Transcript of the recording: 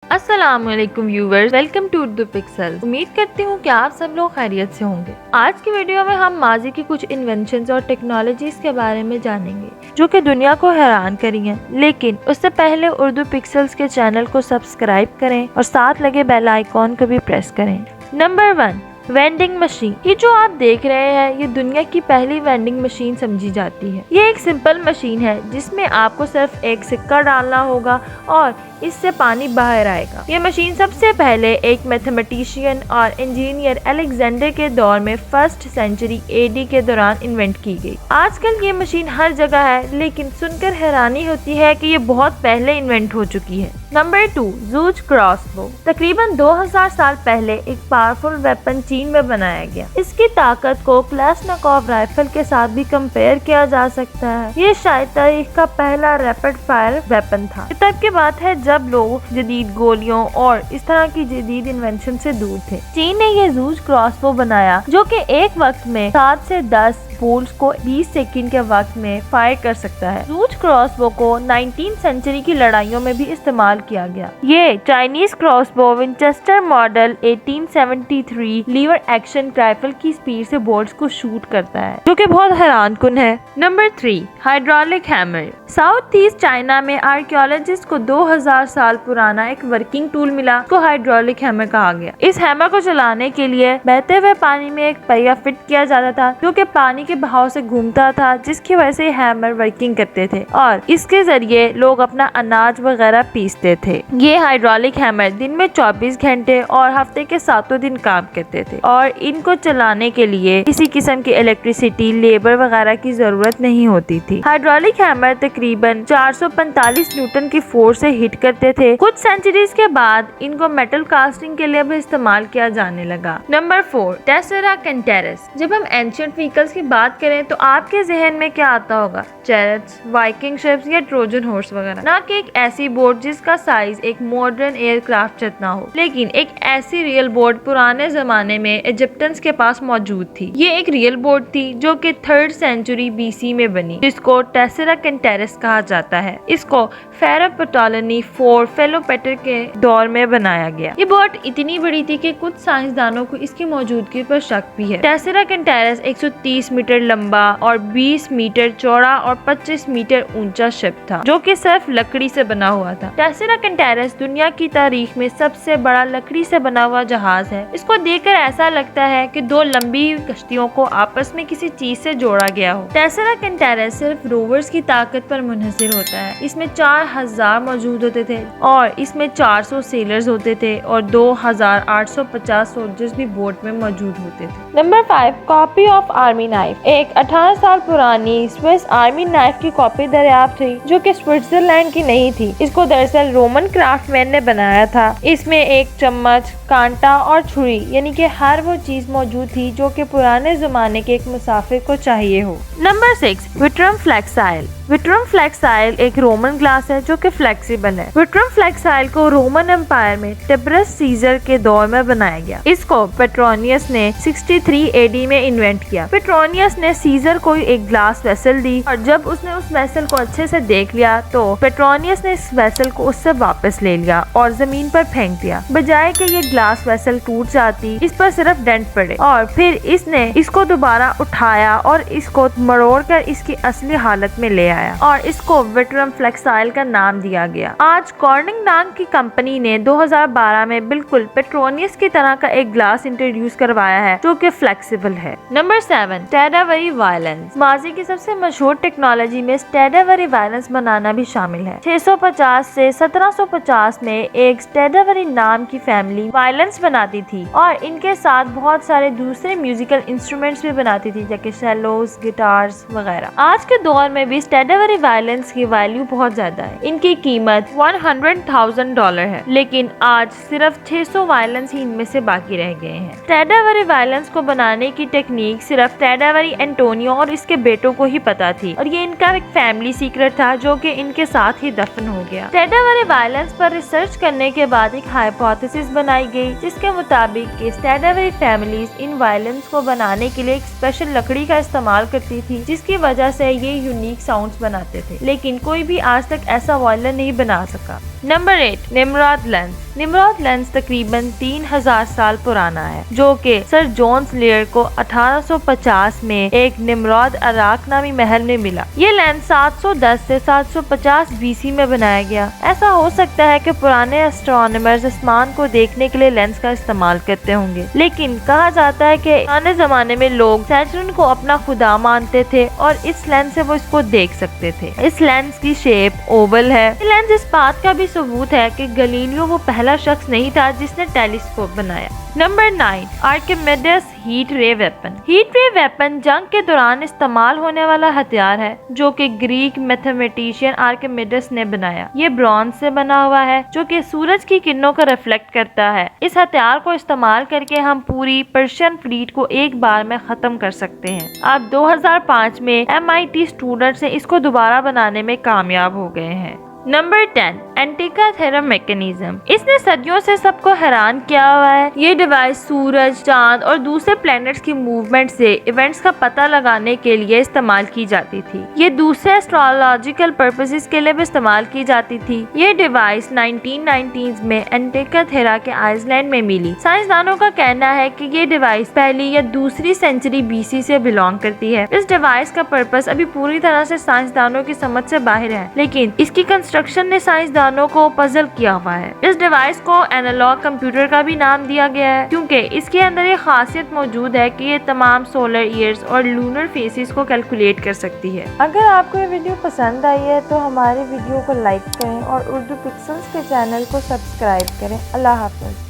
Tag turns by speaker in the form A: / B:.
A: अस्सलामुअलैकुम viewers, welcome to Urdu Pixel. उम्मीद करती हूँ कि आप सब लोग खैरियत से होंगे। आज की वीडियो में हम माजी की कुछ इन्वेंशंस और टेक्नोलॉजीज के बारे में जानेंगे जो कि दुनिया को हैरान करी हैं। लेकिन उससे पहले उर्दू पिक्सल्स के चैनल को सब्सक्राइब करें और साथ लगे बेल आइकॉन को भी प्रेस करें। Number 1, vending machine. ये जो आप देख रहे हैं ये दुनिया की पहली वेंडिंग मशीन समझी जाती है। ये एक सिंपल मशीन है जिसमें आपको सिर्फ एक सिक्का डालना होगा और इससे पानी बाहर आएगा। ये मशीन सबसे पहले एक मैथमेटिशियन और इंजीनियर अलेक्जेंडर के दौर में 1st सेंचुरी एडी के दौरान इन्वेंट की गई। आजकल ये मशीन हर जगह है, लेकिन सुनकर हैरानी होती है कि ये बहुत पहले इन्वेंट हो चुकी है। नंबर 2, जूज क्रॉसबो। तकरीबन 2000 साल पहले एक पावरफुल वेपन चीन में बनाया गया। इसकी ताकत को क्लाशनिकोव राइफल के साथ भी कंपेयर किया जा सकता है। ये शायद तारीख का पहला रैपिड फायर वेपन था। तब की बात है जब लोग जदीद गोलियों और इस तरह की जदीद इन्वेंशन से दूर थे। चीन ने ये जूज क्रॉसबो बनाया जो कि एक वक्त में 7 से 10 बुलेट्स को 20 सेकंड के वक्त में फायर कर सकता है। जूज क्रॉसबो को 19th सेंचुरी की लड़ाइयों में भी इस्तेमाल किया गया। ये Chinese crossbow Winchester model 1873 lever action rifle की स्पीड से बोल्ट्स को शूट करता है, जो कि बहुत हैरानकुन है। Number 3, hydraulic hammer. South east China में आर्कियोलॉजिस्ट को 2000 साल पुराना एक वर्किंग टूल मिला, को हाइड्रोलिक हैमर कहा गया। इस हैमर को चलाने के लिए बहते हुए पानी में एक पहिया फिट किया जाता था जो कि पानी के बहाव से घूमता था, जिसकी वजह से हैमर वर्किंग करते थे और इसके जरिए लोग अपना अनाज वगैरह पीसते थे। ये हाइड्रोलिक हैमर दिन में 24 घंटे और हफ्ते के 7 दिन काम करते थे और इनको चलाने के लिए किसी किस्म की इलेक्ट्रिसिटी, लेबर वगैरह की जरूरत नहीं होती थी। हाइड्रोलिक हैमर तकरीबन 445 न्यूटन की फोर्स से हिट करते थे। कुछ सेंचुरीज के बाद इनको मेटल कास्टिंग के लिए भी इस्तेमाल किया जाने लगा। नंबर 4, टेस्ला कैंटेरस। जब हम एंशिएंट व्हीकल्स की बात करें तो आपके जहन में क्या आता होगा? चैरियट्स, वाइकिंग शिप्स या ट्रोजन हॉर्स वगैरह। ना कि एक ऐसी बोट जिसका साइज एक मॉडर्न एयरक्राफ्ट जितना हो, लेकिन एक ऐसी रियल बोट पुराने जमाने में इजिप्शियंस के पास मौजूद थी। ये एक रियल बोट थी जो कि 3rd सेंचुरी BC में बनी, जिसको टेस्ला कैंटेरस कहा जाता है। इसको फेरो पटोलेमी IV फेलोपेटर के दौर में बनाया गया। ये बोट इतनी बड़ी थी कि कुछ साइंसदानों को इसकी मौजूदगी पर शक भी है। टेस्ला कैंटेरस 130 मीटर लंबा और 20 मीटर चौड़ा और 25 मीटर ऊंचा शिप था, जो कि सिर्फ लकड़ी से बना हुआ था। टेस्ला कैंटेरस दुनिया की तारीख में सबसे बड़ा लकड़ी से बना हुआ जहाज है। इसको देखकर ऐसा लगता है कि 2 लंबी कश्तियों को आपस में किसी चीज से जोड़ा गया हो। टेस्ला कैंटेरस सिर्फ रोवर्स की ताकत पर मुनहसर होता है। इसमें 4000 मौजूद होते थे और इसमें 400 सेलर्स होते थे और 2850 सोल्जर्स भी बोट में मौजूद होते थे। Number 5, copy of army knife. एक 18 साल पुरानी स्विस आर्मी नाइफ की कॉपी दरियाफ्त हुई जो कि स्विट्जरलैंड की नहीं थी। इसको दरअसल रोमन क्राफ्टमैन ने बनाया था। इसमें एक चम्मच, कांटा और छुरी यानी कि हर वो चीज मौजूद थी जो कि पुराने जमाने के एक मुसाफिर को चाहिए हो। नंबर 6, विट्रम फ्लेक्साइल। विट्रम फ्लेक्साइल एक रोमन ग्लास है जो कि फ्लेक्सिबल है। विट्रम फ्लेक्साइल को रोमन एम्पायर में टिबरस सीजर के दौर में बनाया गया। इसको पेट्रोनियस ने 63 AD में इन्वेंट किया। पेट्रोनियस ने सीजर को एक ग्लास वेसल दी और जब उसने उस वेसल को अच्छे से देख लिया तो पेट्रोनियस ने इस वेसल को उससे वापस ले लिया और जमीन पर फेंक दिया। बजाय कि ये ग्लास वेसल टूट जाती, इस पर सिर्फ डेंट पड़े और फिर इसने इसको दोबारा उठाया और इसको मरोड़ कर इसकी असली हालत में ले आया और इसको विट्रम फ्लेक्साइल का नाम दिया गया। आज कॉर्निंग नाम की कंपनी ने 2012 में बिल्कुल पेट्रोनियस की तरह का एक ग्लास इंट्रोड्यूस करवाया है जो कि फ्लेक्सिबल है। Number 7, Stradivari violins. माजी की सबसे मशहूर टेक्नोलॉजी में स्ट्रैडिवरी वायलेंस बनाना भी शामिल है। 650 से 1750 में एक स्ट्रैडिवरी नाम की फैमिली वायलेंस बनाती थी और इनके साथ बहुत सारे दूसरे म्यूजिकल इंस्ट्रूमेंट्स भी बनाती थी, जैसे सेलोस, गिटार्स वगैरह। आज के दौर में भी स्ट्रैडिवरी वायलेंस की वैल्यू बहुत ज्यादा है। इनकी कीमत $100,000 है, लेकिन आज सिर्फ 600 वायलेंस ही इनमें से बाकी रह गए हैं। स्ट्रैडिवरी वायलेंस को बनाने की टेक्निक सिर्फ स्ट्रैडिवरी एंटोनियो और इसके बेटों को ही पता थी और ये इनका एक फैमिली सीक्रेट था जो कि इनके साथ ही दफन हो गया। स्ट्रैडिवरी वायलेंस पर रिसर्च करने के बाद एक हाइपोथेसिस बनाई गई जिसके मुताबिक कि स्ट्रैडिवरी फैमिलीज इन वायलेंस को बनाने के लिए एक स्पेशल लकड़ी का इस्तेमाल करती थी, जिसकी वजह से ये यूनिक साउंड्स बनाते थे, लेकिन कोई भी आज तक ऐसा वायलिन नहीं बना सका। Number 8 Nimrud lens. Nimrud lens तकरीबन 3000 साल पुराना है, जो कि सर जोन्स लेयर को 1850 में एक निम्राद अराक नामी महल में मिला। ये लेंस 710 से 750 बीसी में बनाया गया। ऐसा हो सकता है कि पुराने एस्ट्रोनॉमर्स आसमान को देखने के लिए लेंस का इस्तेमाल करते होंगे, लेकिन कहा जाता है कि पुराने जमाने में लोग सैटर्न को अपना खुदा मानते थे और इस लेंस से वो इसको देख सकते थे। इस लेंस की शेप ओवल है। ये लेंस इस बात का भी सबूत है कि गैलीलियो वो पहला शख्स नहीं था जिसने टेलीस्कोप बनाया। नंबर 9 आर्किमिडीज हीट रे वेपन। हीट रे वेपन जंग के दौरान इस्तेमाल होने वाला हथियार है जो कि ग्रीक मैथमेटिशियन आर्किमिडीज ने बनाया। ये ब्रॉन्ज से बना हुआ है जो कि सूरज की किरणों को रिफ्लेक्ट करता है। इस हथियार को इस्तेमाल करके हम पूरी पर्शियन फ्लीट को एक बार में खत्म कर सकते हैं। अब 2005 में MIT स्टूडेंट्स इसको दोबारा बनाने में कामयाब हो गए हैं। Number 10 Antikythera mechanism. इसने सदियों से सबको हैरान किया हुआ है। ये डिवाइस सूरज, चांद और दूसरे प्लैनेट्स की मूवमेंट से इवेंट्स का पता लगाने के लिए इस्तेमाल की जाती थी। ये दूसरे एस्ट्रोलॉजिकल पर्पसेस के लिए भी इस्तेमाल की जाती थी। ये डिवाइस 1990s में एंटिकाथेरा के आइसलैंड में मिली। साइंसदानों का कहना है कि ये डिवाइस पहली या दूसरी सेंचुरी BC से बिलोंग करती है। इस डिवाइस का पर्पस अभी पूरी तरह से साइंसदानों की समझ से बाहर है, लेकिन इसकी कंस्ट्रक्शन ने साइंसदानों को पजल किया हुआ है। इस डिवाइस को एनालॉग कंप्यूटर का भी नाम दिया गया है क्योंकि इसके अंदर ये खासियत मौजूद है कि ये तमाम सोलर ईयर्स और लूनर फेसेस को कैलकुलेट कर सकती है। अगर आपको ये वीडियो पसंद आई है तो हमारे वीडियो को लाइक करें और उर्दू पिक्सेल्स के चैनल को सब्सक्राइब करें। अल्लाह हाफ़िज़।